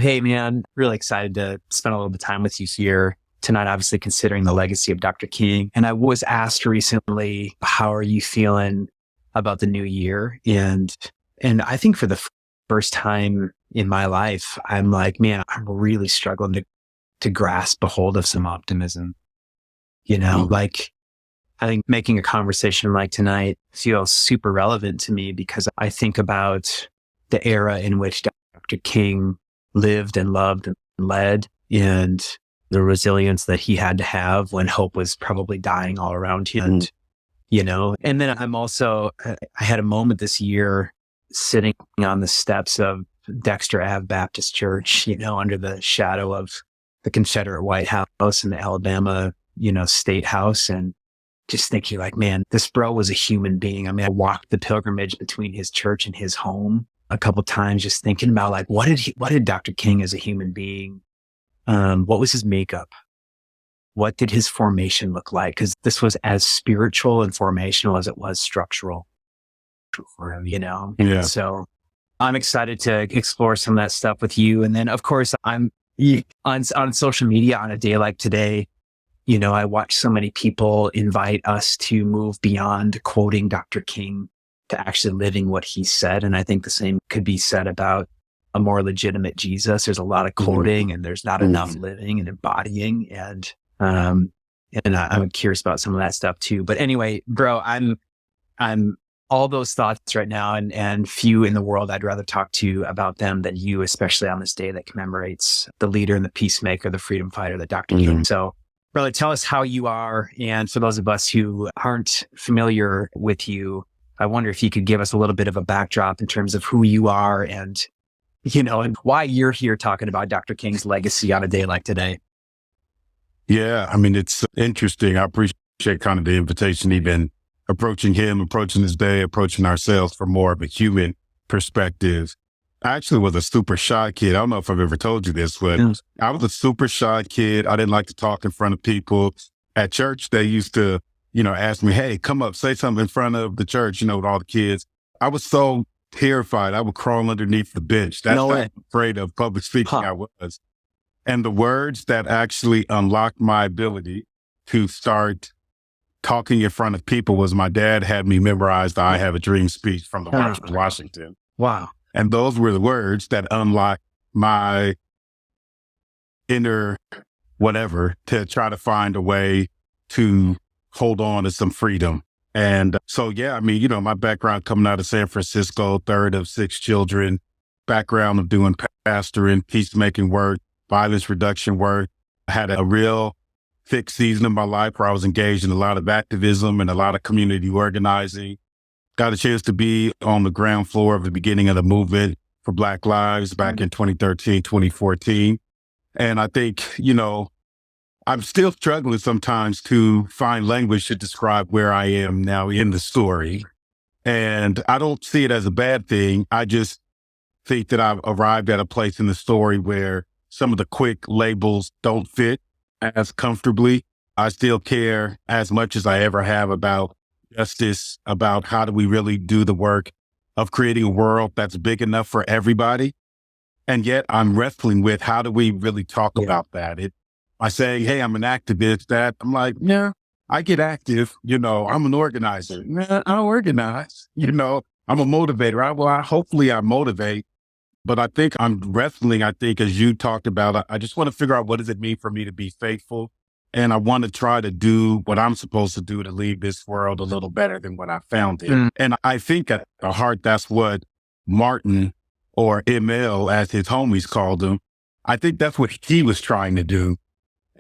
Hey, man, really excited to spend a little bit of time with you here tonight, obviously considering the legacy of Dr. King. And I was asked recently, how are you feeling about the new year? And I think for the first time in my life, I'm like, man, I'm really struggling to grasp a hold of some optimism. Like I think making a conversation like tonight feels super relevant to me because I think about the era in which Dr. King lived and loved and led, and the resilience that he had to have when hope was probably dying all around him. And then I had a moment this year sitting on the steps of Dexter Ave Baptist Church, under the shadow of the Confederate White House and the Alabama, State House, and just thinking like, man, this bro was a human being. I mean, I walked the pilgrimage between his church and his home a couple times, just thinking about like, what did Dr. King as a human being? What was his makeup? What did his formation look like? Because this was as spiritual and formational as it was structural for him, Yeah. So I'm excited to explore some of that stuff with you. And then of course I'm on social media on a day like today. I watch so many people invite us to move beyond quoting Dr. King to actually living what he said. And I think the same could be said about a more legitimate Jesus. There's a lot of quoting and there's not enough living and embodying. And I'm curious about some of that stuff too. But anyway, bro, I'm all those thoughts right now, and few in the world I'd rather talk to about them than you, especially on this day that commemorates the leader and the peacemaker, the freedom fighter, the Dr. King. So brother, tell us how you are. And for those of us who aren't familiar with you, I wonder if you could give us a little bit of a backdrop in terms of who you are and why you're here talking about Dr. King's legacy on a day like today. Yeah. I mean, it's interesting. I appreciate kind of the invitation, even approaching him, approaching this day, approaching ourselves from more of a human perspective. I actually was a super shy kid. I don't know if I've ever told you this, but I was a super shy kid. I didn't like to talk in front of people. At church, they used to, ask me, hey, come up, say something in front of the church, with all the kids. I was so terrified. I would crawl underneath the bench. That's how afraid of public speaking I was. And the words that actually unlocked my ability to start talking in front of people was my dad had me memorize the I Have a Dream speech from the March of Washington. Wow. And those were the words that unlocked my inner whatever to try to find a way to hold on to some freedom. And so, yeah, I mean, my background coming out of San Francisco, third of 6 children, background of doing pastoring, peacemaking work, violence reduction work. I had a real thick season of my life where I was engaged in a lot of activism and a lot of community organizing. Got a chance to be on the ground floor of the beginning of the movement for Black Lives back in 2013, 2014. And I think, I'm still struggling sometimes to find language to describe where I am now in the story. And I don't see it as a bad thing. I just think that I've arrived at a place in the story where some of the quick labels don't fit as comfortably. I still care as much as I ever have about justice, about how do we really do the work of creating a world that's big enough for everybody. And yet I'm wrestling with how do we really talk about that? By saying, hey, I'm an activist, that I'm like, yeah, I get active. I'm an organizer. Nah, I don't organize. I'm a motivator. Hopefully I motivate. But I think I'm wrestling, as you talked about, I just want to figure out what does it mean for me to be faithful. And I want to try to do what I'm supposed to do to leave this world a little better than what I found it. And I think at the heart, that's what Martin, or ML as his homies called him, I think that's what he was trying to do.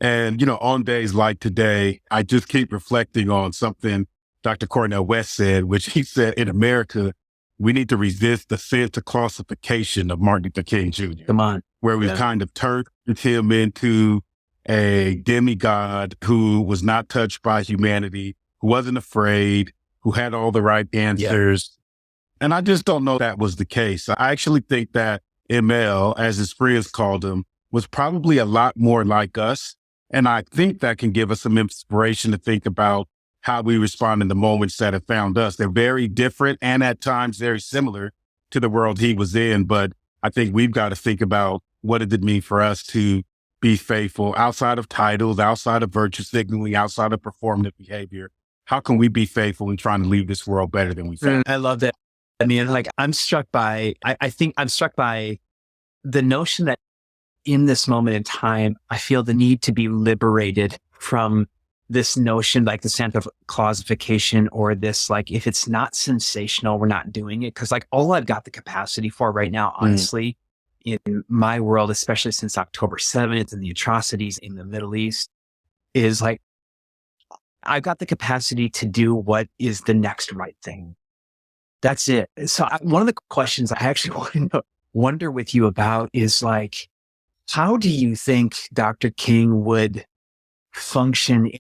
And, on days like today, I just keep reflecting on something Dr. Cornel West said, which he said in America, we need to resist the Santa Clausification of Martin Luther King Jr. Come on. Where we kind of turned him into a demigod who was not touched by humanity, who wasn't afraid, who had all the right answers. And I just don't know that was the case. I actually think that ML, as his friends called him, was probably a lot more like us. And I think that can give us some inspiration to think about how we respond in the moments that have found us. They're very different and at times very similar to the world he was in. But I think we've got to think about what does it mean for us to be faithful outside of titles, outside of virtue signaling, outside of performative behavior? How can we be faithful in trying to leave this world better than we found? I love that. I mean, like I'm struck by, I think I'm struck by the notion that in this moment in time, I feel the need to be liberated from this notion, like the Santa Clausification, or this, like, if it's not sensational, we're not doing it. Cause like all I've got the capacity for right now, honestly, in my world, especially since October 7th and the atrocities in the Middle East, is like, I've got the capacity to do what is the next right thing. That's it. So one of the questions I actually want to wonder with you about is like, how do you think Dr. King would function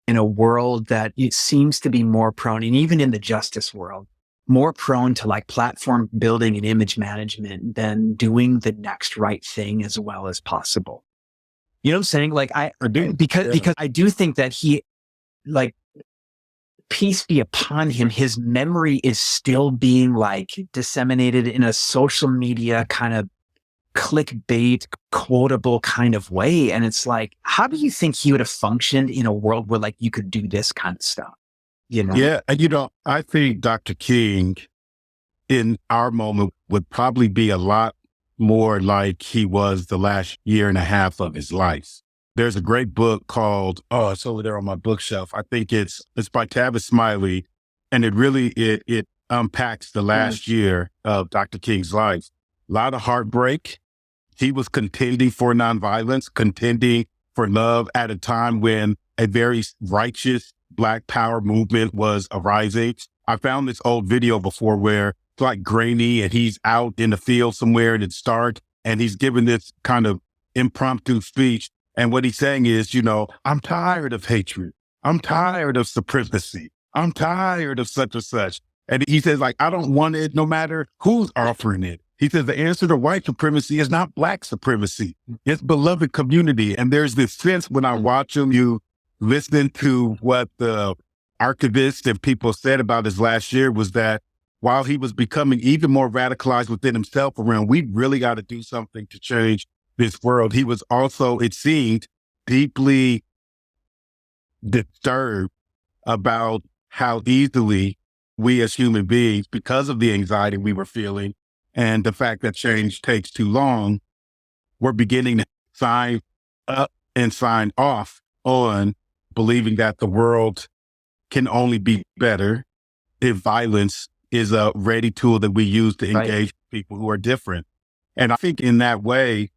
in a world that it seems to be more prone, and even in the justice world, more prone to like platform building and image management than doing the next right thing as well as possible? You know what I'm saying? Like I do, because I do think that he, like, peace be upon him, his memory is still being like disseminated in a social media kind of clickbait, quotable kind of way. And it's like, how do you think he would have functioned in a world where like you could do this kind of stuff? You know? Yeah. And I think Dr. King in our moment would probably be a lot more like he was the last year and a half of his life. There's a great book called, it's over there on my bookshelf. I think it's by Tavis Smiley. And it unpacks the last year of Dr. King's life. A lot of heartbreak. He was contending for nonviolence, contending for love at a time when a very righteous Black power movement was arising. I found this old video before where it's like grainy and he's out in the field somewhere and it's dark and he's giving this kind of impromptu speech. And what he's saying is, I'm tired of hatred. I'm tired of supremacy. I'm tired of such and such. And he says, like, I don't want it no matter who's offering it. He says the answer to white supremacy is not Black supremacy. It's beloved community. And there's this sense when I watch him, you listen to what the archivists and people said about his last year was that while he was becoming even more radicalized within himself around, we really got to do something to change this world. He was also, it seemed, deeply disturbed about how easily we as human beings, because of the anxiety we were feeling and the fact that change takes too long, we're beginning to sign up and sign off on believing that the world can only be better if violence is a ready tool that we use to engage people who are different. And I think in that way,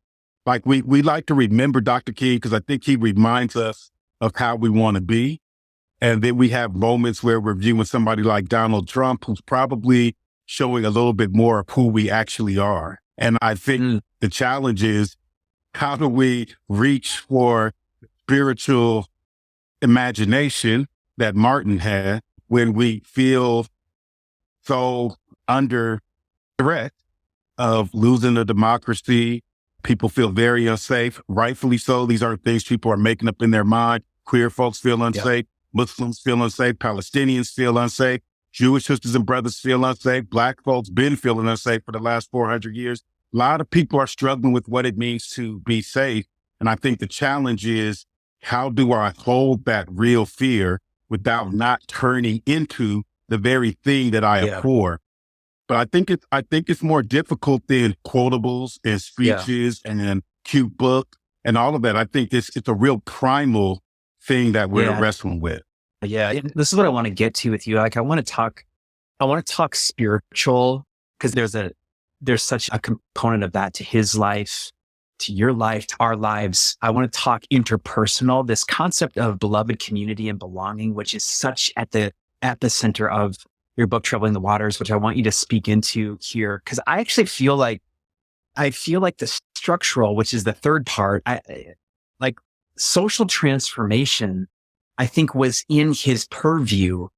like we like to remember Dr. King because I think he reminds us of how we want to be. And then we have moments where we're viewing somebody like Donald Trump, who's probably showing a little bit more of who we actually are. And I think the challenge is, how do we reach for spiritual imagination that Martin had when we feel so under threat of losing a democracy? People feel very unsafe, rightfully so. These aren't things people are making up in their mind. Queer folks feel unsafe. Muslims feel unsafe. Palestinians feel unsafe. Jewish sisters and brothers feel unsafe. Black folks been feeling unsafe for the last 400 years. A lot of people are struggling with what it means to be safe. And I think the challenge is, how do I hold that real fear without not turning into the very thing that I abhor? But I think it's more difficult than quotables and speeches and cute book and all of that. I think it's a real primal thing that we're wrestling with. Yeah. This is what I want to get to with you. Like, I want to talk spiritual, because there's such a component of that to his life, to your life, to our lives. I want to talk interpersonal, this concept of beloved community and belonging, which is such at the epicenter of your book, Troubling the Waters, which I want you to speak into here. Cause I actually feel like the structural, which is the third part, like social transformation, I think was in his purview.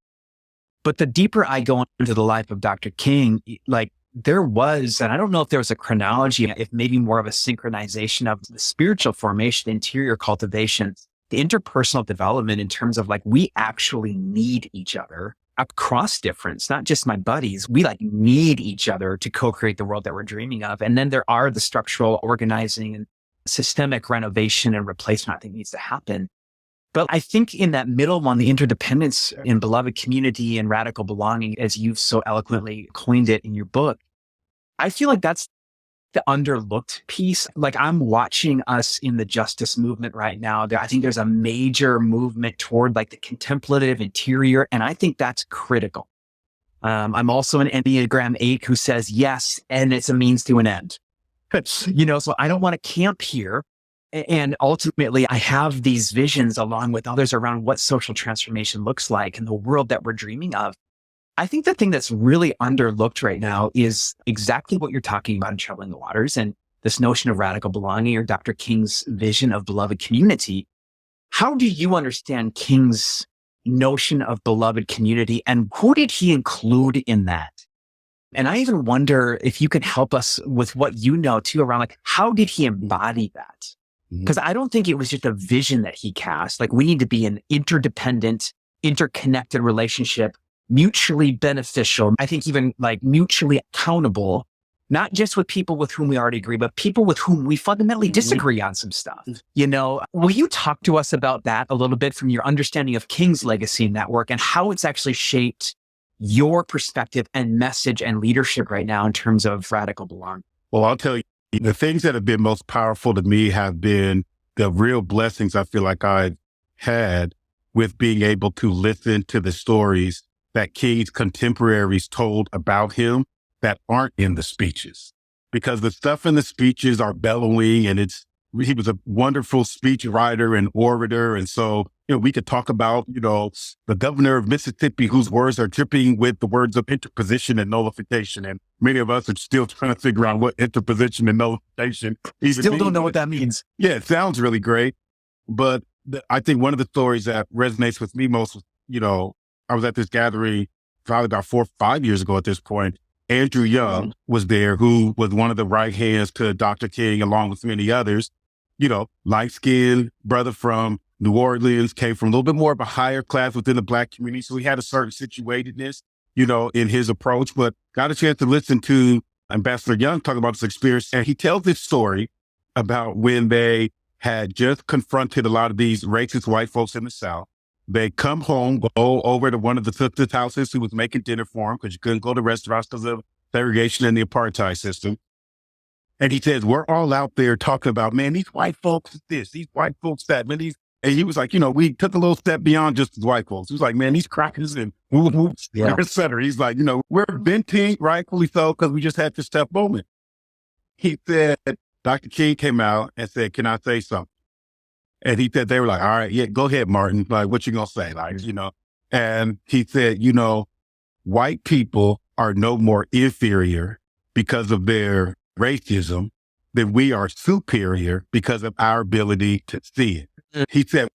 But the deeper I go into the life of Dr. King, like there was, and I don't know if there was a chronology, if maybe more of a synchronization of the spiritual formation, interior cultivation, the interpersonal development in terms of like, we actually need each other. across difference, not just my buddies. We like need each other to co-create the world that we're dreaming of. And then there are the structural organizing and systemic renovation and replacement I think needs to happen. But I think in that middle one, the interdependence in beloved community and radical belonging, as you've so eloquently coined it in your book, I feel like that's the underlooked piece. Like I'm watching us in the justice movement right now. I think there's a major movement toward like the contemplative interior. And I think that's critical. I'm also an Enneagram 8 who says yes, and it's a means to an end. So I don't want to camp here. And ultimately, I have these visions along with others around what social transformation looks like in the world that we're dreaming of. I think the thing that's really underlooked right now is exactly what you're talking about in Troubling the Waters and this notion of radical belonging or Dr. King's vision of beloved community. How do you understand King's notion of beloved community and who did he include in that? And I even wonder if you could help us with what you know too around like, how did he embody that? Because I don't think it was just a vision that he cast. Like we need to be an interdependent, interconnected relationship, mutually beneficial. I think even like mutually accountable, not just with people with whom we already agree, but people with whom we fundamentally disagree on some stuff. Will you talk to us about that a little bit from your understanding of King's legacy in that work and how it's actually shaped your perspective and message and leadership right now in terms of radical belonging? Well, I'll tell you, the things that have been most powerful to me have been the real blessings I feel like I've had with being able to listen to the stories that King's contemporaries told about him that aren't in the speeches. Because the stuff in the speeches are bellowing and he was a wonderful speech writer and orator. And so, we could talk about, the governor of Mississippi whose words are dripping with the words of interposition and nullification. And many of us are still trying to figure out what interposition and nullification even Still means. don't know what that means. Yeah, it sounds really great. But I think one of the stories that resonates with me most was, I was at this gathering probably about 4 or 5 years ago at this point. Andrew Young was there, who was one of the right hands to Dr. King, along with many others. Light-skinned brother from New Orleans, came from a little bit more of a higher class within the Black community. So he had a certain situatedness, in his approach, but got a chance to listen to Ambassador Young talk about his experience. And he tells this story about when they had just confronted a lot of these racist white folks in the South. They come home, go over to one of the sisters' houses who was making dinner for them because you couldn't go to restaurants because of segregation and the apartheid system. And he says, we're all out there talking about, man, these white folks is this, these white folks that, man, and he was like, we took a little step beyond just the white folks. He was like, man, these crackers and et cetera. He's like, we're venting, rightfully so, because we just had this tough moment. He said, Dr. King came out and said, can I say something? And he said, they were like, all right, yeah, go ahead, Martin. Like, what you gonna say? And he said, white people are no more inferior because of their racism than we are superior because of our ability to see it. He said,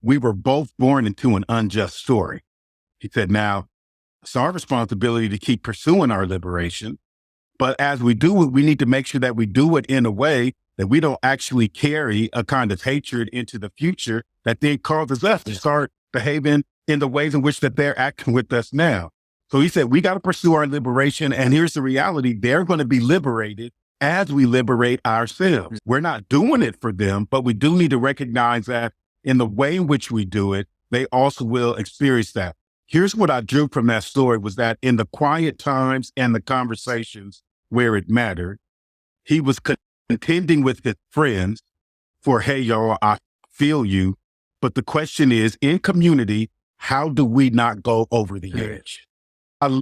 we were both born into an unjust story. He said, now it's our responsibility to keep pursuing our liberation. But as we do it, we need to make sure that we do it in a way that we don't actually carry a kind of hatred into the future that then causes us to start behaving in the ways in which that they're acting with us now. So he said, we got to pursue our liberation. And here's the reality. They're going to be liberated as we liberate ourselves. We're not doing it for them, but we do need to recognize that in the way in which we do it, they also will experience that. Here's what I drew from that story was that in the quiet times and the conversations where it mattered, he was contending with his friends for, hey, y'all, I feel you. But the question is, in community, how do we not go over the edge? I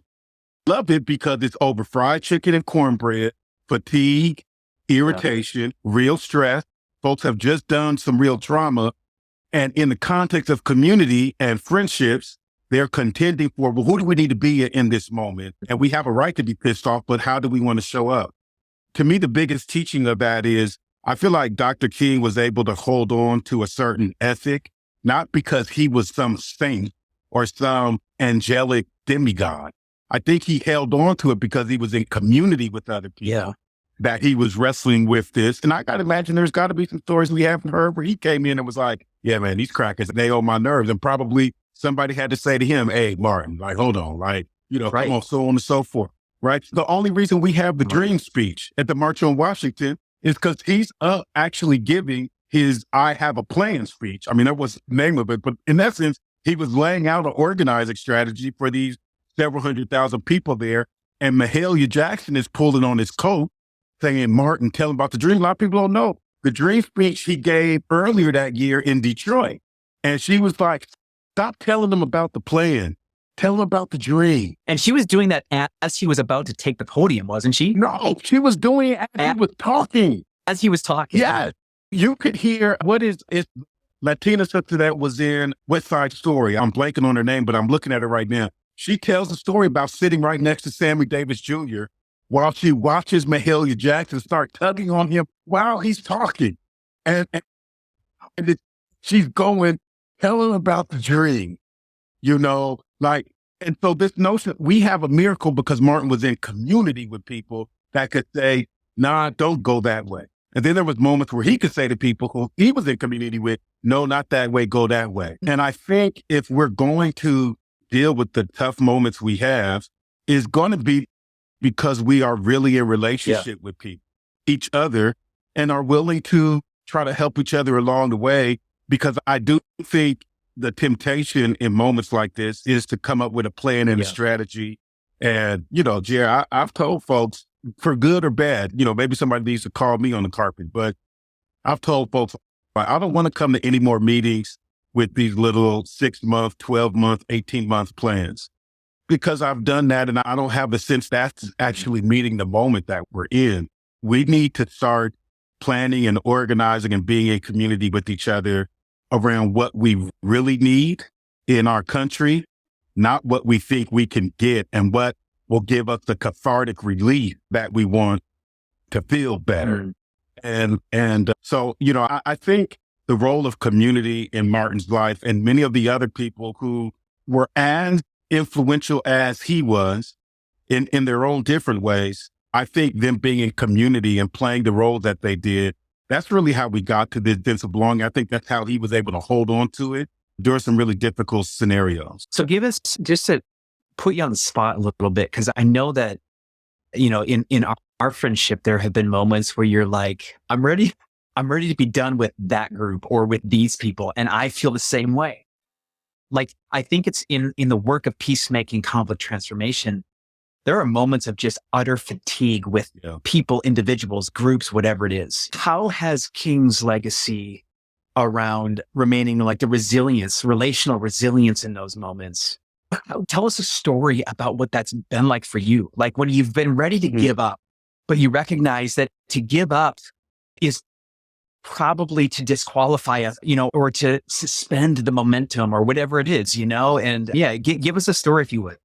love it because it's over fried chicken and cornbread, fatigue, irritation, real stress. Folks have just done some real trauma. And in the context of community and friendships, they're contending for, well, who do we need to be in this moment? And we have a right to be pissed off, but how do we want to show up? To me, the biggest teaching of that is I feel like Dr. King was able to hold on to a certain ethic, not because he was some saint or some angelic demigod. I think he held on to it because he was in community with other people, that he was wrestling with this. And I got to imagine there's got to be some stories we haven't heard where he came in and was like, yeah, man, these crackers, they owe my nerves. And probably somebody had to say to him, hey, Martin, like, hold on, like, Right. come on, so on and so forth, right? The only reason we have the dream speech at the March on Washington is because he's actually giving his I have a plan speech. I mean, that was the name of it, but in essence, he was laying out an organizing strategy for these several 100,000 people there. And Mahalia Jackson is pulling on his coat saying, Martin, tell him about the dream. A lot of people don't know the dream speech he gave earlier that year in Detroit. And she was like, stop telling them about the plan. Tell them about the dream. And she was doing that as he was about to take the podium, wasn't she? No, she was doing it as he was talking. As he was talking. Yeah. You could hear it's Latina sister that was in West Side Story. I'm blanking on her name, but I'm looking at her right now. She tells a story about sitting right next to Sammy Davis Jr. while she watches Mahalia Jackson start tugging on him while he's talking. And she's going, tell him about the dream, and so this notion, we have a miracle because Martin was in community with people that could say, nah, don't go that way. And then there was moments where he could say to people who he was in community with, no, not that way, go that way. And I think if we're going to deal with the tough moments we have, is going to be because we are really in relationship with people, each other, and are willing to try to help each other along the way. Because I do think the temptation in moments like this is to come up with a plan and a strategy. And, Jerry, I've told folks, for good or bad, maybe somebody needs to call me on the carpet, but I've told folks, I don't want to come to any more meetings with these little 6-month, 12-month, 18-month plans, because I've done that and I don't have the sense that's actually meeting the moment that we're in. We need to start planning and organizing and being in community with each other around what we really need in our country, not what we think we can get and what will give us the cathartic relief that we want to feel better. So, I think the role of community in Martin's life and many of the other people who were as influential as he was in their own different ways, I think them being in community and playing the role that they did, that's really how we got to this sense of belonging. I think that's how he was able to hold on to it during some really difficult scenarios. So give us, just to put you on the spot a little bit, because I know that, in our friendship, there have been moments where you're like, I'm ready to be done with that group or with these people. And I feel the same way. Like, I think it's in the work of peacemaking, conflict transformation, there are moments of just utter fatigue with people, individuals, groups, whatever it is. How has King's legacy around remaining like the resilience, relational resilience in those moments? Tell us a story about what that's been like for you. Like when you've been ready to give up, but you recognize that to give up is probably to disqualify us, or to suspend the momentum or whatever it is, and give us a story if you would.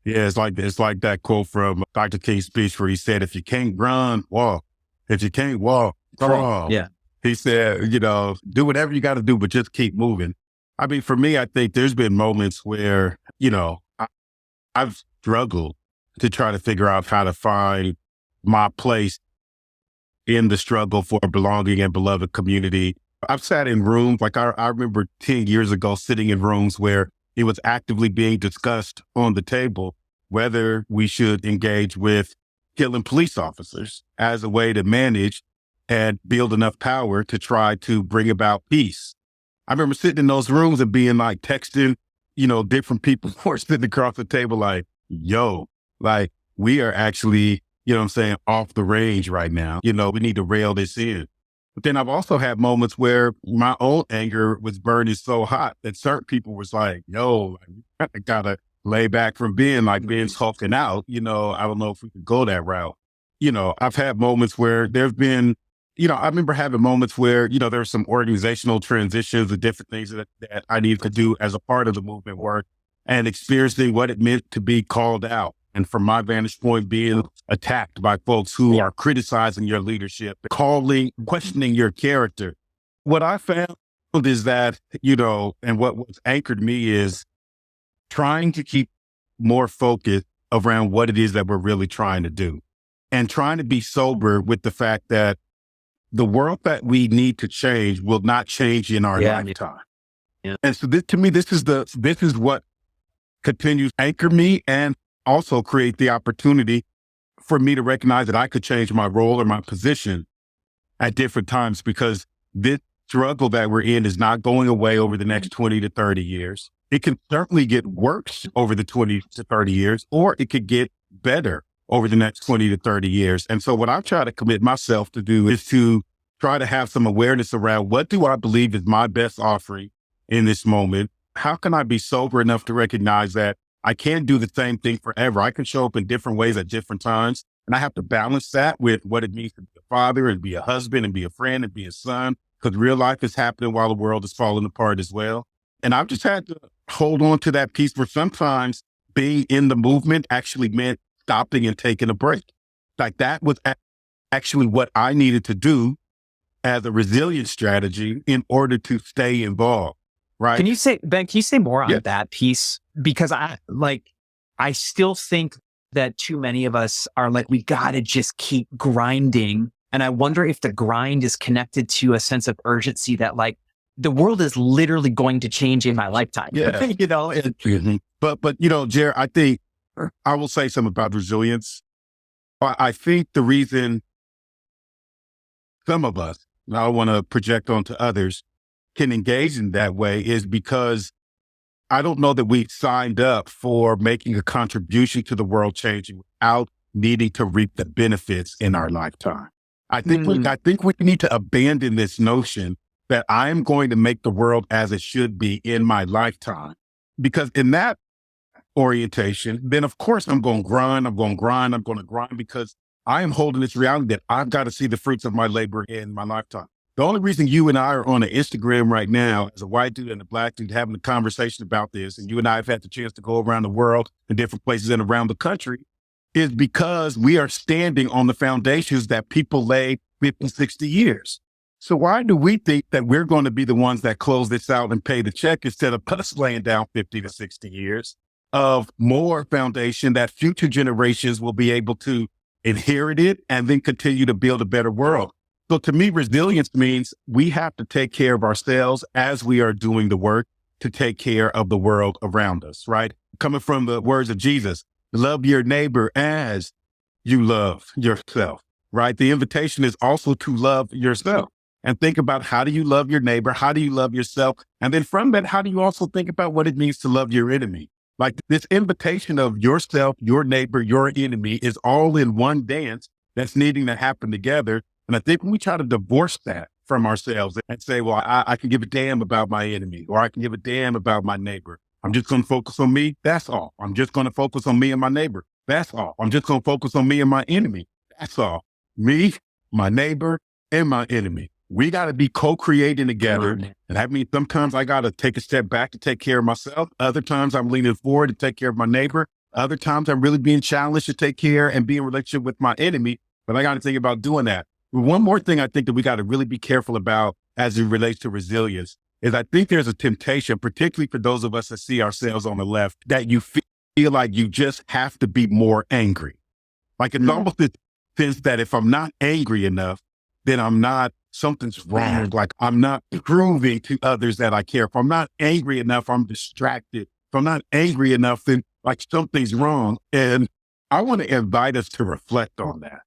Yeah, it's like that quote from Dr. King's speech where he said, if you can't run, walk. If you can't walk, crawl. Yeah. He said, do whatever you got to do, but just keep moving. I mean, for me, I think there's been moments where, I've struggled to try to figure out how to find my place in the struggle for belonging and beloved community. I've sat in rooms, like I remember 10 years ago sitting in rooms where it was actively being discussed on the table whether we should engage with killing police officers as a way to manage and build enough power to try to bring about peace. I remember sitting in those rooms and being like texting, different people who are sitting across the table like, yo, like we are actually, off the range right now. We need to rail this in. But then I've also had moments where my own anger was burning so hot that certain people was like, yo, I gotta lay back from being sulking out. I don't know if we could go that route. I've had moments where there've been, I remember having moments where, there's some organizational transitions and different things that I needed to do as a part of the movement work and experiencing what it meant to be called out. And from my vantage point, being attacked by folks who are criticizing your leadership, questioning your character. What I found is that, and what's anchored me is trying to keep more focused around what it is that we're really trying to do and trying to be sober with the fact that the world that we need to change will not change in our lifetime. And so this, to me, this is what continues to anchor me and also create the opportunity for me to recognize that I could change my role or my position at different times, because this struggle that we're in is not going away over the next 20 to 30 years. It can certainly get worse over the 20 to 30 years, or it could get better over the next 20 to 30 years. And so what I try to commit myself to do is to try to have some awareness around, what do I believe is my best offering in this moment? How can I be sober enough to recognize that I can't do the same thing forever? I can show up in different ways at different times. And I have to balance that with what it means to be a father and be a husband and be a friend and be a son, because real life is happening while the world is falling apart as well. And I've just had to hold on to that piece where sometimes being in the movement actually meant stopping and taking a break. Like that was actually what I needed to do as a resilience strategy in order to stay involved. Right. Ben, can you say more on that piece? Because I still think that too many of us are like, we got to just keep grinding. And I wonder if the grind is connected to a sense of urgency that like the world is literally going to change in my lifetime. Yeah. But Jared, I think I will say something about resilience. I think the reason some of us, and I want to project onto others, can engage in that way is because I don't know that we signed up for making a contribution to the world changing without needing to reap the benefits in our lifetime. I think we need to abandon this notion that I am going to make the world as it should be in my lifetime, because in that orientation, then of course I'm going to grind because I am holding this reality that I've got to see the fruits of my labor in my lifetime. The only reason you and I are on an Instagram right now as a white dude and a black dude having a conversation about this, and you and I have had the chance to go around the world in different places and around the country, is because we are standing on the foundations that people laid 50, 60 years. So why do we think that we're going to be the ones that close this out and pay the check instead of us laying down 50 to 60 years of more foundation that future generations will be able to inherit it and then continue to build a better world? So to me, resilience means we have to take care of ourselves as we are doing the work to take care of the world around us, right? Coming from the words of Jesus, love your neighbor as you love yourself, right? The invitation is also to love yourself and think about, how do you love your neighbor? How do you love yourself? And then from that, how do you also think about what it means to love your enemy? Like this invitation of yourself, your neighbor, your enemy is all in one dance that's needing to happen together. And I think when we try to divorce that from ourselves and say, well, I can give a damn about my enemy, or I can give a damn about my neighbor. I'm just going to focus on me. That's all. I'm just going to focus on me and my neighbor. That's all. I'm just going to focus on me and my enemy. That's all. Me, my neighbor, and my enemy. We got to be co-creating together. And that means sometimes I got to take a step back to take care of myself. Other times I'm leaning forward to take care of my neighbor. Other times I'm really being challenged to take care and be in relationship with my enemy. But I got to think about doing that. One more thing I think that we got to really be careful about as it relates to resilience is I think there's a temptation, particularly for those of us that see ourselves on the left, that you feel like you just have to be more angry. Like it's almost this sense that if I'm not angry enough, then something's wrong. Like I'm not proving to others that I care. If I'm not angry enough, I'm distracted. If I'm not angry enough, then like something's wrong. And I want to invite us to reflect on that.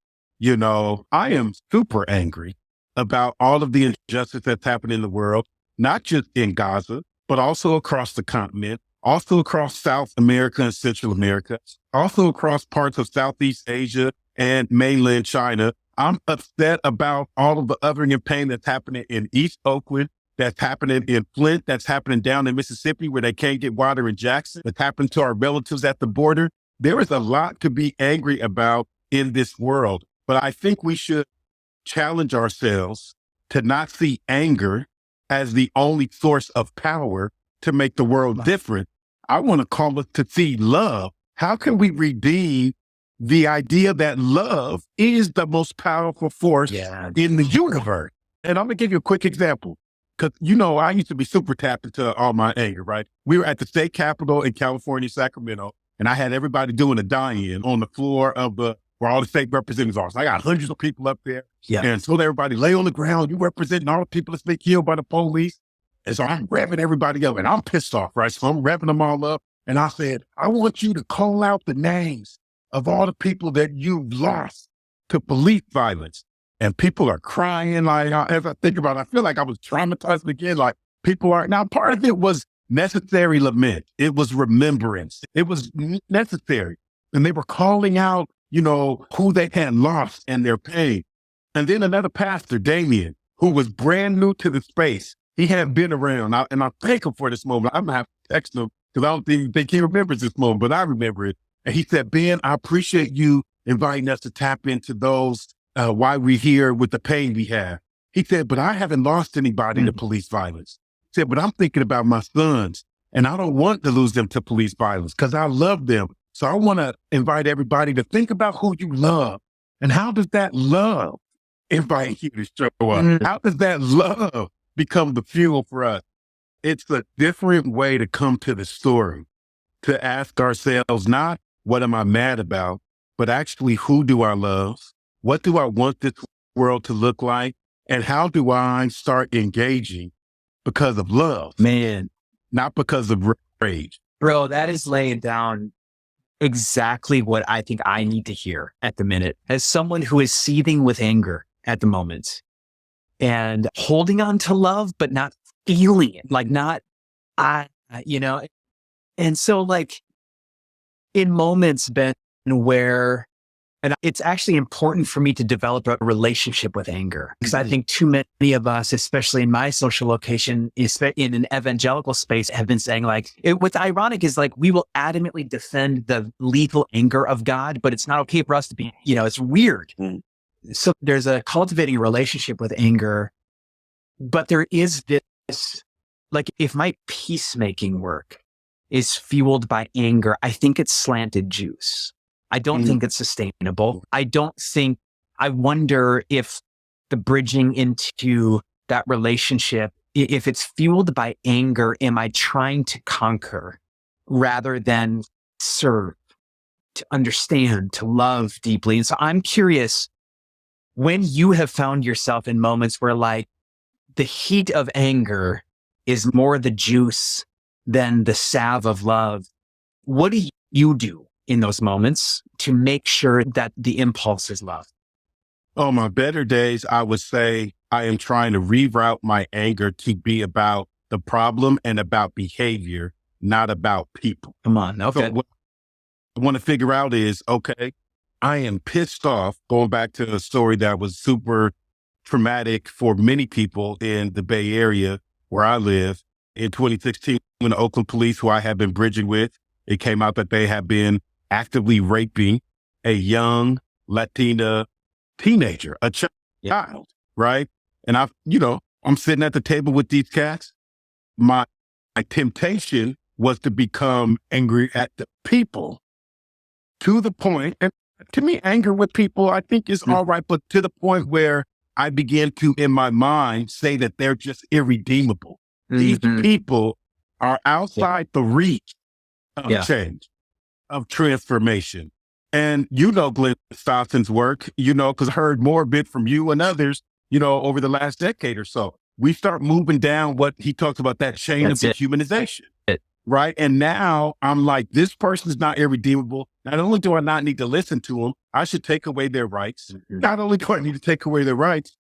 I am super angry about all of the injustice that's happening in the world, not just in Gaza, but also across the continent, also across South America and Central America, also across parts of Southeast Asia and mainland China. I'm upset about all of the othering and pain that's happening in East Oakland, that's happening in Flint, that's happening down in Mississippi where they can't get water in Jackson, that's happened to our relatives at the border. There is a lot to be angry about in this world. But I think we should challenge ourselves to not see anger as the only source of power to make the world different. I want to call it to see love. How can we redeem the idea that love is the most powerful force in the universe? And I'm going to give you a quick example. Because, I used to be super tapped into all my anger, right? We were at the state capitol in California, Sacramento, and I had everybody doing a die-in on the floor of where all the state representatives are. So I got hundreds of people up there. Yeah. And told everybody, lay on the ground. You representing all the people that's been killed by the police. And so I'm revving everybody up and I'm pissed off, right? So I'm revving them all up. And I said, I want you to call out the names of all the people that you've lost to police violence. And people are crying. Like, as I think about it, I feel like I was traumatized again. Like, people are, now part of it was necessary lament. It was remembrance. It was necessary. And they were calling out, who they had lost and their pain. And then another pastor, Damien, who was brand new to the space. He hadn't been around. And I thank him for this moment. I'm going to have to text him because I don't think he remembers this moment, but I remember it. And he said, Ben, I appreciate you inviting us to tap into those, why we're here with the pain we have. He said, but I haven't lost anybody to police violence. He said, but I'm thinking about my sons and I don't want to lose them to police violence because I love them. So I want to invite everybody to think about who you love and how does that love invite you to show up? How does that love become the fuel for us? It's a different way to come to the story, to ask ourselves, not what am I mad about, but actually who do I love? What do I want this world to look like? And how do I start engaging because of love? Man, not because of rage. Bro, that is laying down exactly what I think I need to hear at the minute as someone who is seething with anger at the moment and holding on to love, but not feeling it, like not, and so like in moments, Ben, where, and it's actually important for me to develop a relationship with anger because I think too many of us, especially in my social location, in an evangelical space, have been saying like, what's ironic is like, we will adamantly defend the lethal anger of God, but it's not okay for us to be, it's weird. So there's a cultivating a relationship with anger, but there is this, like if my peacemaking work is fueled by anger, I think it's slanted juice. I don't think it's sustainable. I wonder if the bridging into that relationship, if it's fueled by anger, am I trying to conquer rather than serve, to understand, to love deeply? And so I'm curious, when you have found yourself in moments where like the heat of anger is more the juice than the salve of love, what do you do in those moments to make sure that the impulse is love? On my better days, I would say I am trying to reroute my anger to be about the problem and about behavior, not about people. Come on. Okay. So what I want to figure out is, okay, I am pissed off, going back to a story that was super traumatic for many people in the Bay Area where I live. In 2016, when the Oakland police, who I had been bridging with, it came out that they had been actively raping a young Latina teenager, a child, right? And I'm sitting at the table with these cats. My temptation was to become angry at the people to the point, and to me, anger with people, I think is all right, but to the point where I began to, in my mind, say that they're just irredeemable. These people are outside the reach of change, of transformation. And Glenn Stosson's work, because I heard more of it from you and others, over the last decade or so. We start moving down what he talks about, that chain of dehumanization, right? And now I'm like, this person is not irredeemable. Not only do I not need to listen to them, I should take away their rights. Not only do I need to take away their rights,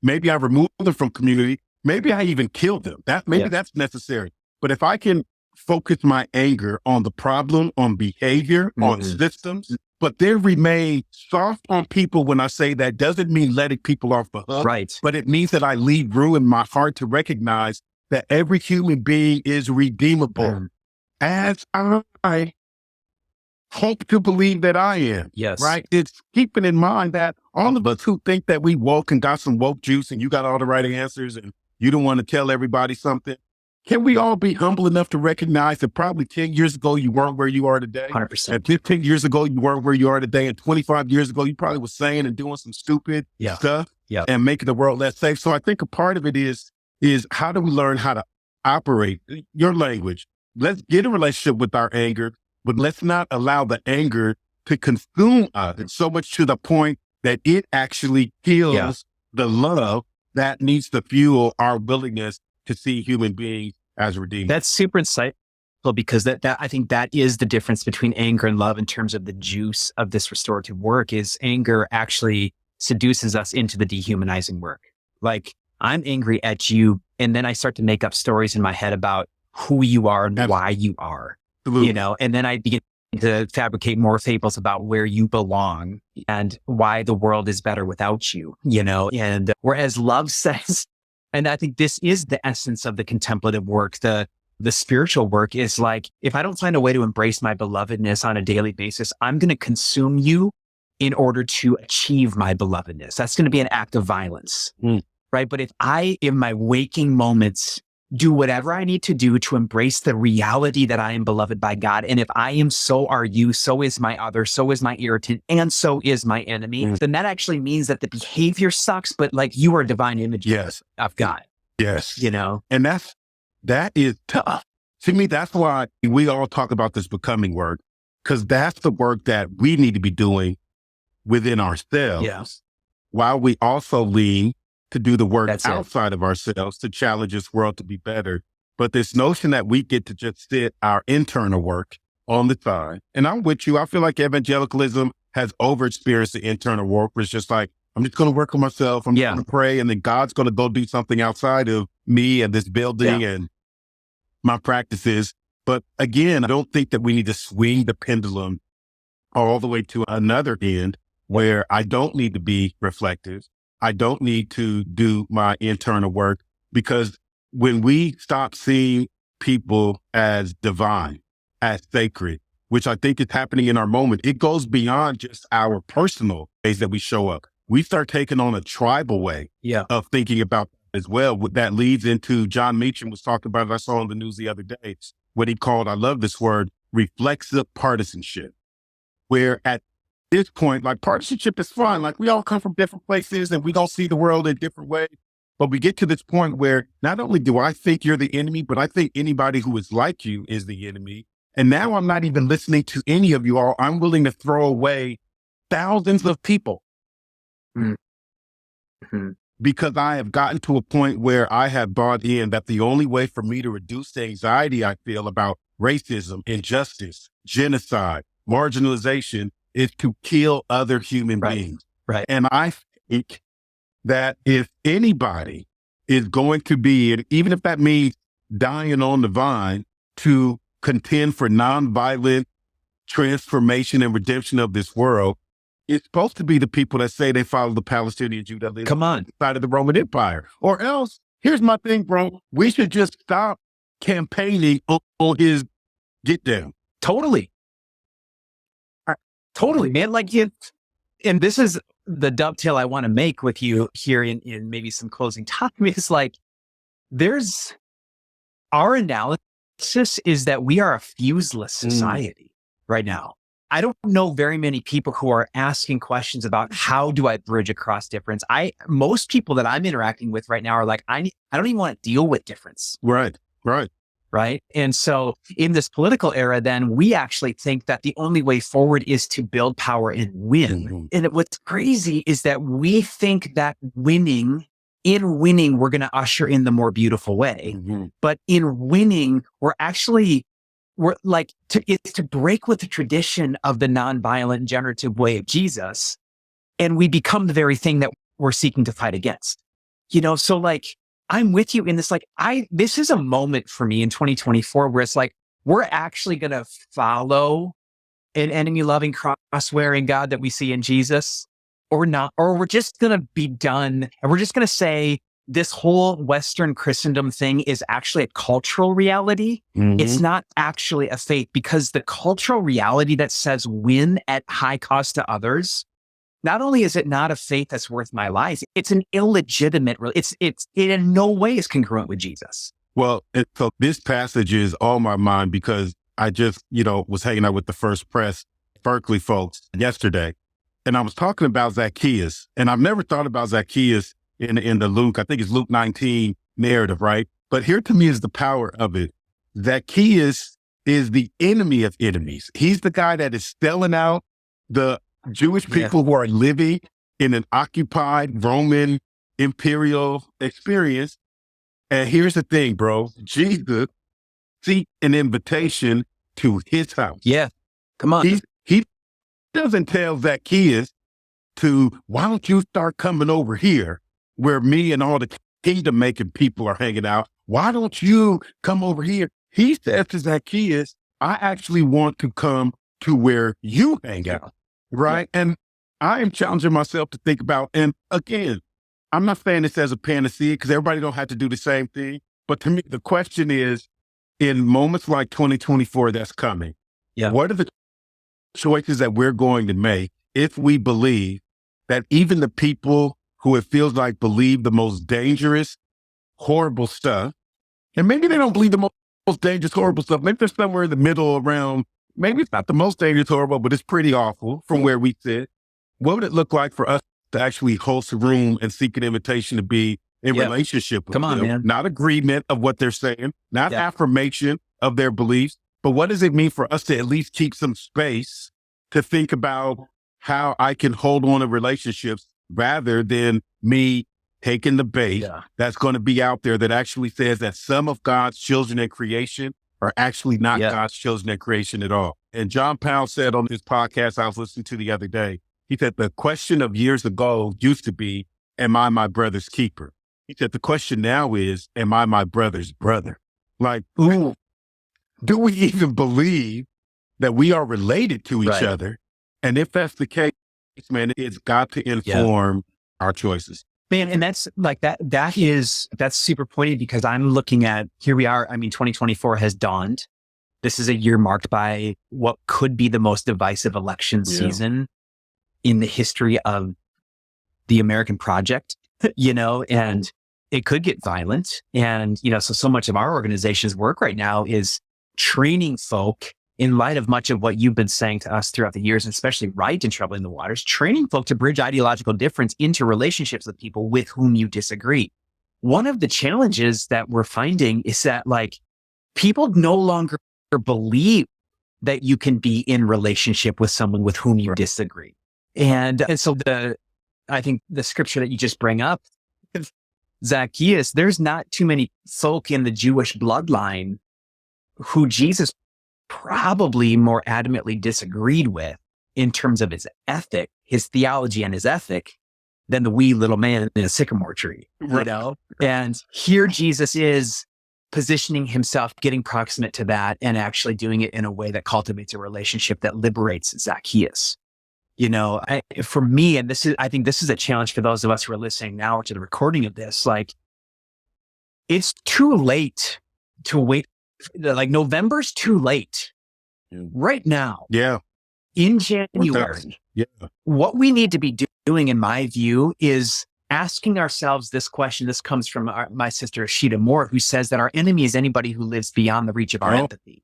maybe I remove them from community. Maybe I even kill them. That's necessary. But if I can focus my anger on the problem, on behavior, on systems, but then remain soft on people when I say that, doesn't mean letting people off the hook. Right. But it means that I leave room in my heart to recognize that every human being is redeemable. As I hope to believe that I am. Yes. Right? It's keeping in mind that all of us who think that we woke and got some woke juice and you got all the right answers and you don't want to tell everybody something, can we all be humble enough to recognize that probably 10 years ago you weren't where you are today? 100%. And 15 years ago you weren't where you are today. And 25 years ago you probably was saying and doing some stupid stuff and making the world less safe. So I think a part of it is how do we learn how to operate your language? Let's get a relationship with our anger, but let's not allow the anger to consume us so much to the point that it actually kills the love that needs to fuel our willingness to see human beings as redeemed. That's super insightful because that I think that is the difference between anger and love in terms of the juice of this restorative work. Is anger actually seduces us into the dehumanizing work. Like, I'm angry at you, and then I start to make up stories in my head about who you are and why you are, Absolutely. and then I begin to fabricate more fables about where you belong and why the world is better without you, and whereas love says, and I think this is the essence of the contemplative work, the spiritual work is like, if I don't find a way to embrace my belovedness on a daily basis, I'm going to consume you in order to achieve my belovedness. That's going to be an act of violence, right? But if I, in my waking moments, do whatever I need to do to embrace the reality that I am beloved by God, and if I am, so are you, so is my other, so is my irritant, and so is my enemy, then that actually means that the behavior sucks, but like, you are a divine image of God. Yes. And that is tough. To me, that's why we all talk about this becoming work, because that's the work that we need to be doing within ourselves, while we also lean to do the work outside of ourselves to challenge this world to be better. But this notion that we get to just sit our internal work on the side, and I'm with you, I feel like evangelicalism has over-experienced the internal work, where it's just like, I'm just going to work on myself, I'm going to pray, and then God's going to go do something outside of me and this building and my practices. But again, I don't think that we need to swing the pendulum all the way to another end where I don't need to be reflective. I don't need to do my internal work, because when we stop seeing people as divine, as sacred, which I think is happening in our moment, it goes beyond just our personal ways that we show up. We start taking on a tribal way of thinking about as well. That leads into, John Meacham was talking about it, I saw on the news the other day, what he called, I love this word, reflexive partisanship, where at this point, like, partisanship is fine. Like, we all come from different places and we don't see the world in different ways. But we get to this point where not only do I think you're the enemy, but I think anybody who is like you is the enemy. And now I'm not even listening to any of you all. I'm willing to throw away thousands of people. Because I have gotten to a point where I have bought in that the only way for me to reduce the anxiety I feel about racism, injustice, genocide, marginalization is to kill other human beings. Right. And I think that if anybody is going to be, and even if that means dying on the vine, to contend for nonviolent transformation and redemption of this world, it's supposed to be the people that say they follow the Palestinian Jew that live inside of the Roman Empire. Or else, here's my thing, bro. We should just stop campaigning on his get down. Totally, man. Like, and this is the dovetail I want to make with you here in maybe some closing time, is like, there's our analysis is that we are a fuseless society right now. I don't know very many people who are asking questions about how do I bridge across difference. Most people that I'm interacting with right now are like, I don't even want to deal with difference. Right. And so in this political era, then we actually think that the only way forward is to build power and win. And what's crazy is that we think that winning, we're going to usher in the more beautiful way. But in winning, it's to break with the tradition of the nonviolent generative way of Jesus. And we become the very thing that we're seeking to fight against, so like, I'm with you in this, like, this is a moment for me in 2024 where it's like, we're actually going to follow an enemy loving, cross wearing God that we see in Jesus, or not, or we're just going to be done. And we're just going to say, this whole Western Christendom thing is actually a cultural reality. It's not actually a faith, because the cultural reality that says win at high cost to others, not only is it not a faith that's worth my life, it's an illegitimate, it in no way is congruent with Jesus. Well, so this passage is on my mind because I just, was hanging out with the First Press Berkeley folks yesterday, and I was talking about Zacchaeus, and I've never thought about Zacchaeus in the Luke, I think it's Luke 19 narrative, right? But here to me is the power of it. Zacchaeus is the enemy of enemies. He's the guy that is selling out the Jewish people who are living in an occupied Roman imperial experience. And here's the thing, bro. Jesus seek an invitation to his house. Yeah. Come on. He doesn't tell Zacchaeus why don't you start coming over here where me and all the kingdom making people are hanging out? Why don't you come over here? He says to Zacchaeus, I actually want to come to where you hang out. Right. Yeah. And I am challenging myself to think about, and again, I'm not saying this as a panacea because everybody don't have to do the same thing. But to me, the question is, in moments like 2024 that's coming, what are the choices that we're going to make if we believe that even the people who it feels like believe the most dangerous, horrible stuff, and maybe they don't believe the most dangerous, horrible stuff, maybe they're somewhere in the middle around, maybe it's not the most dangerous, horrible, but it's pretty awful from where we sit. What would it look like for us to actually host a room and seek an invitation to be in relationship with them? Man. Not agreement of what they're saying, not affirmation of their beliefs, but what does it mean for us to at least keep some space to think about how I can hold on to relationships rather than me taking the bait that's going to be out there that actually says that some of God's children in creation are actually not God's children in creation at all. And John Powell said on his podcast I was listening to the other day, he said, the question of years ago used to be, am I my brother's keeper? He said, the question now is, am I my brother's brother? Like, do we even believe that we are related to each other? And if that's the case, man, it's got to inform our choices. Man, and that's like that's super pointed because I'm looking at, here we are. I mean, 2024 has dawned. This is a year marked by what could be the most divisive election season in the history of the American project, and it could get violent. And, so much of our organization's work right now is training folk in light of much of what you've been saying to us throughout the years, and especially right in Trouble in the Waters, training folk to bridge ideological difference into relationships with people with whom you disagree. One of the challenges that we're finding is that people no longer believe that you can be in relationship with someone with whom you disagree. And so I think the scripture that you just bring up, Zacchaeus, there's not too many folk in the Jewish bloodline who Jesus probably more adamantly disagreed with in terms of his ethic, his theology and his ethic than the wee little man in a sycamore tree, And here Jesus is positioning himself, getting proximate to that and actually doing it in a way that cultivates a relationship that liberates Zacchaeus. For me, and I think this is a challenge for those of us who are listening now to the recording of this, it's too late to wait. November's too late right now. Yeah. In January. Yeah. What we need to be doing, in my view, is asking ourselves this question. This comes from my sister, Ashita Moore, who says that our enemy is anybody who lives beyond the reach of our empathy.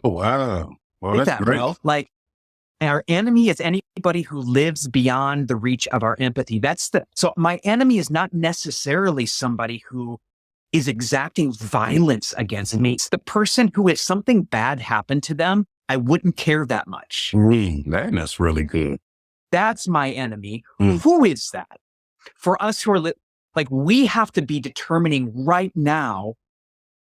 Wow. Well, that's great. Bro. Our enemy is anybody who lives beyond the reach of our empathy. So my enemy is not necessarily somebody who is exacting violence against me. It's the person who, if something bad happened to them, I wouldn't care that much. That's really good. That's my enemy. Who is that? For us who are we have to be determining right now,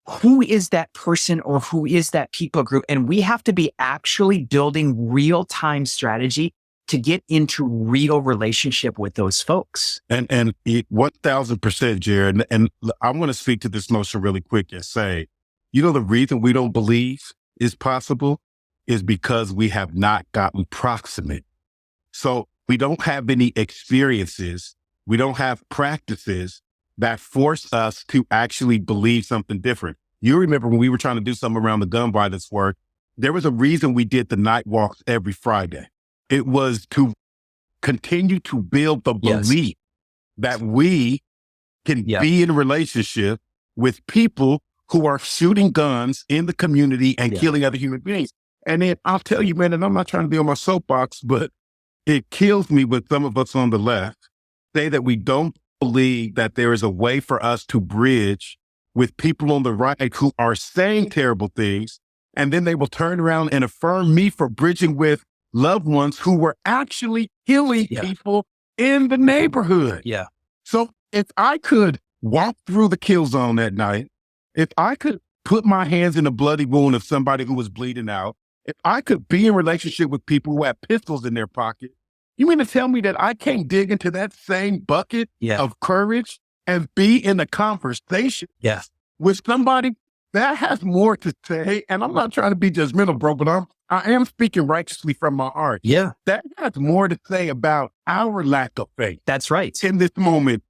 who is that person or who is that people group? And we have to be actually building real-time strategy to get into real relationship with those folks. And 1000%, Jared. And I want to speak to this notion really quick and say, the reason we don't believe is possible is because we have not gotten proximate. So we don't have any experiences. We don't have practices that force us to actually believe something different. You remember when we were trying to do something around the gun violence work, there was a reason we did the night walks every Friday. It was to continue to build the belief that we can be in a relationship with people who are shooting guns in the community and killing other human beings. And then I'll tell you, man, and I'm not trying to be on my soapbox, but it kills me when some of us on the left say that we don't believe that there is a way for us to bridge with people on the right who are saying terrible things. And then they will turn around and affirm me for bridging with loved ones who were actually killing people in the neighborhood. Yeah. So if I could walk through the kill zone that night, if I could put my hands in a bloody wound of somebody who was bleeding out, if I could be in relationship with people who have pistols in their pocket, you mean to tell me that I can't dig into that same bucket of courage and be in a conversation with somebody that has more to say? And I'm not trying to be judgmental, bro, but I am speaking righteously from my heart. Yeah. That has more to say about our lack of faith. That's right. In this moment,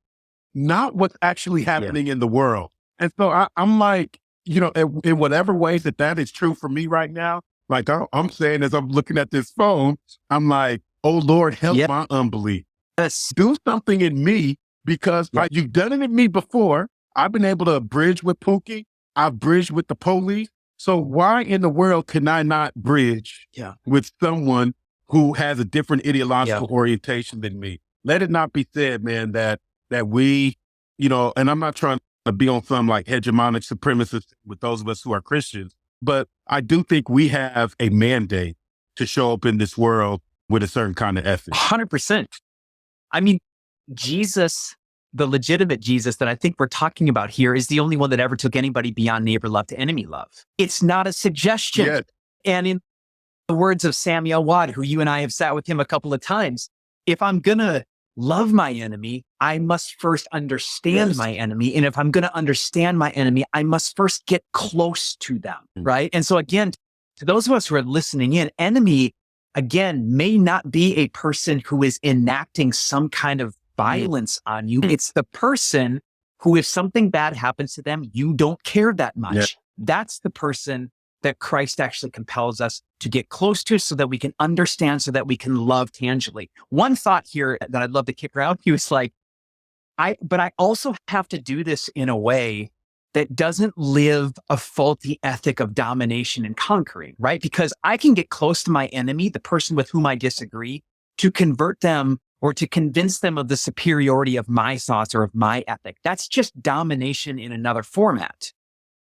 not what's actually happening in the world. And so I'm like, in whatever ways that is true for me right now, like I'm saying, as I'm looking at this phone, I'm like, oh Lord, help my unbelief. Yes. Do something in me, because you've done it in me before. I've been able to bridge with Pookie. I've bridged with the police. So why in the world can I not bridge with someone who has a different ideological orientation than me? Let it not be said, man, that we, and I'm not trying to be on some like hegemonic supremacist with those of us who are Christians, but I do think we have a mandate to show up in this world with a certain kind of ethic. 100%. I mean, Jesus, the legitimate Jesus that I think we're talking about here, is the only one that ever took anybody beyond neighbor love to enemy love. It's not a suggestion. Yes. And in the words of Samuel Watt, who you and I have sat with him a couple of times, if I'm going to love my enemy, I must first understand my enemy. And if I'm going to understand my enemy, I must first get close to them, right? And so again, to those of us who are listening in, enemy, again, may not be a person who is enacting some kind of violence on you. It's the person who, if something bad happens to them, you don't care that much. That's the person that Christ actually compels us to get close to, so that we can understand, so that we can love tangibly. One thought here that I'd love to kick around, he was like, but I also have to do this in a way that doesn't live a faulty ethic of domination and conquering, right? Because I can get close to my enemy, the person with whom I disagree, to convert them or to convince them of the superiority of my thoughts or of my ethic. That's just domination in another format.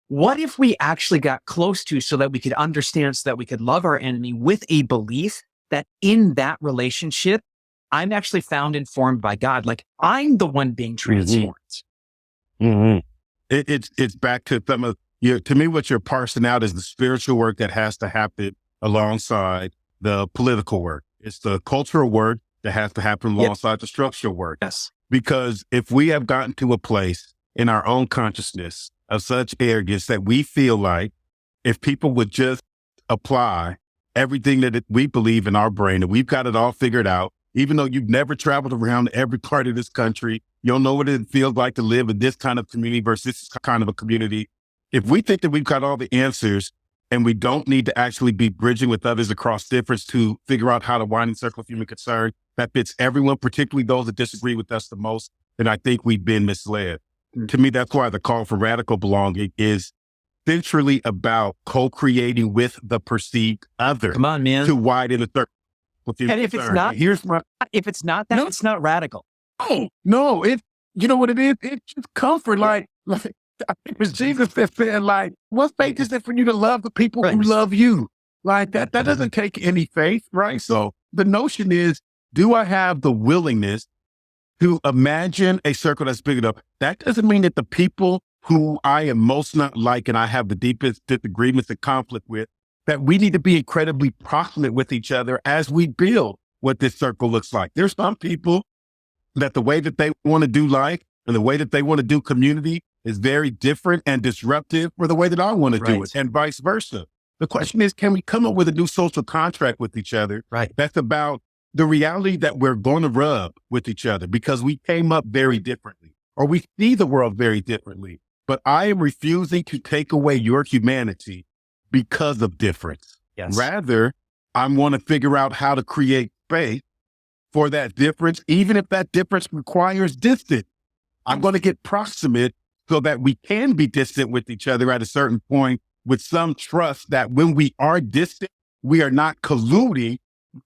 What if we actually got close to, so that we could understand, so that we could love our enemy with a belief that in that relationship, I'm actually found and formed by God. Like I'm the one being transformed. It's back to some of to me, what you're parsing out is the spiritual work that has to happen alongside the political work. It's the cultural work that has to happen alongside the structural work. Yes. Because if we have gotten to a place in our own consciousness of such arrogance that we feel like if people would just apply everything that we believe in our brain, and we've got it all figured out, even though you've never traveled around every part of this country, you don't know what it feels like to live in this kind of community versus this kind of a community. If we think that we've got all the answers and we don't need to actually be bridging with others across difference to figure out how to wind and circle of human concern that fits everyone, particularly those that disagree with us the most, then I think we've been misled. To me, that's why the call for radical belonging is centrally about co-creating with the perceived other. Come on, man. To widen the circle. And if it's not, that, it's not radical. No, you know what it is? It's just comfort. Like I think it was Jesus that said, like, what faith is it for you to love the people who love you? Like that doesn't take any faith, right? So the notion is, do I have the willingness to imagine a circle that's big enough? That doesn't mean that the people who I am most not like and I have the deepest disagreements and conflict with, that we need to be incredibly proximate with each other as we build what this circle looks like. There's some people that the way that they want to do life and the way that they want to do community is very different and disruptive for the way that I want to do it, and vice versa. The question is, can we come up with a new social contract with each other that's about the reality that we're going to rub with each other because we came up very differently or we see the world very differently. But I am refusing to take away your humanity because of difference. Yes. Rather, I want to figure out how to create space for that difference, even if that difference requires distance. I'm going to get proximate so that we can be distant with each other at a certain point with some trust that when we are distant, we are not colluding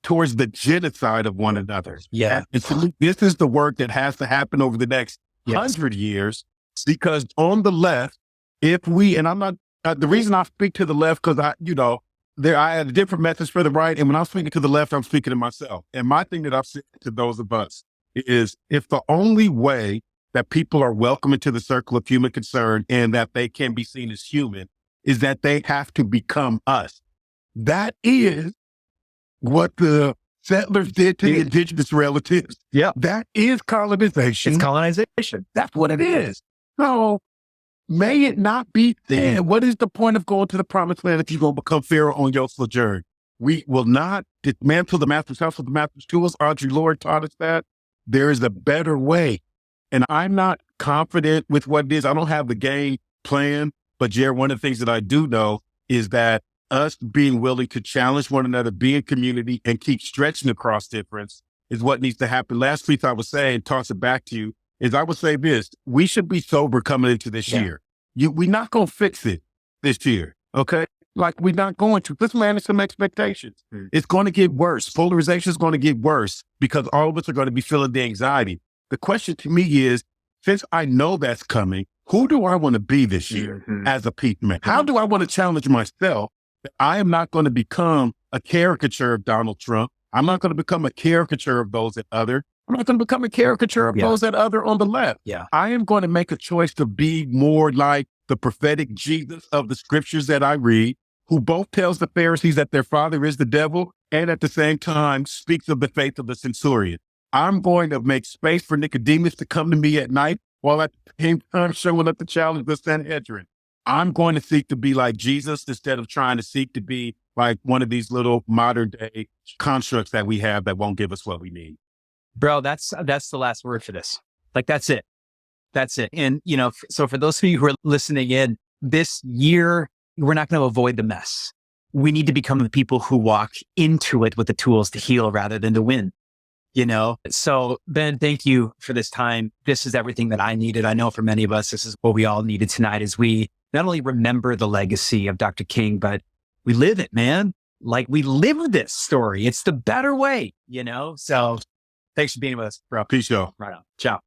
towards the genocide of one another. Yeah. And so this is the work that has to happen over the next 100 years, because on the left, if we, and I'm not, the reason I speak to the left, because I had a different message for the right. And when I'm speaking to the left, I'm speaking to myself. And my thing that I've said to those of us is, if the only way that people are welcome into the circle of human concern and that they can be seen as human is that they have to become us. That is what the settlers did to the indigenous relatives. Yeah. That is colonization. It's colonization. That's what it is. So may it not be there. What is the point of going to the promised land if you're going to become Pharaoh on your sojourn? We will not dismantle the master's house with the master's tools. Audrey Lorde taught us that. There is a better way. And I'm not confident with what it is. I don't have the game plan. But Jared, one of the things that I do know is that us being willing to challenge one another, be in community, and keep stretching across difference is what needs to happen. Last week I was saying, toss it back to you, is I would say this: we should be sober coming into this year. We're not going to fix it this year, okay? Like, we're not going to. Let's manage some expectations. It's going to get worse. Polarization is going to get worse because all of us are going to be feeling the anxiety. The question to me is, since I know that's coming, who do I want to be this year as a peacemaker? How do I want to challenge myself that I am not going to become a caricature of Donald Trump? I'm not going to become a caricature of those at other. I'm not going to become a caricature of those that other on the left. Yeah. I am going to make a choice to be more like the prophetic Jesus of the scriptures that I read, who both tells the Pharisees that their father is the devil and at the same time speaks of the faith of the centurion. I'm going to make space for Nicodemus to come to me at night while at the same time showing up to challenge the Sanhedrin. I'm going to seek to be like Jesus instead of trying to seek to be like one of these little modern day constructs that we have that won't give us what we need. Bro, that's the last word for this. Like, that's it. That's it. And, so for those of you who are listening in, this year, we're not going to avoid the mess. We need to become the people who walk into it with the tools to heal rather than to win. So Ben, thank you for this time. This is everything that I needed. I know for many of us, this is what we all needed tonight as we not only remember the legacy of Dr. King, but we live it, man. Like, we live this story. It's the better way, So thanks for being with us, bro. Peace, y'all. Right on. Ciao.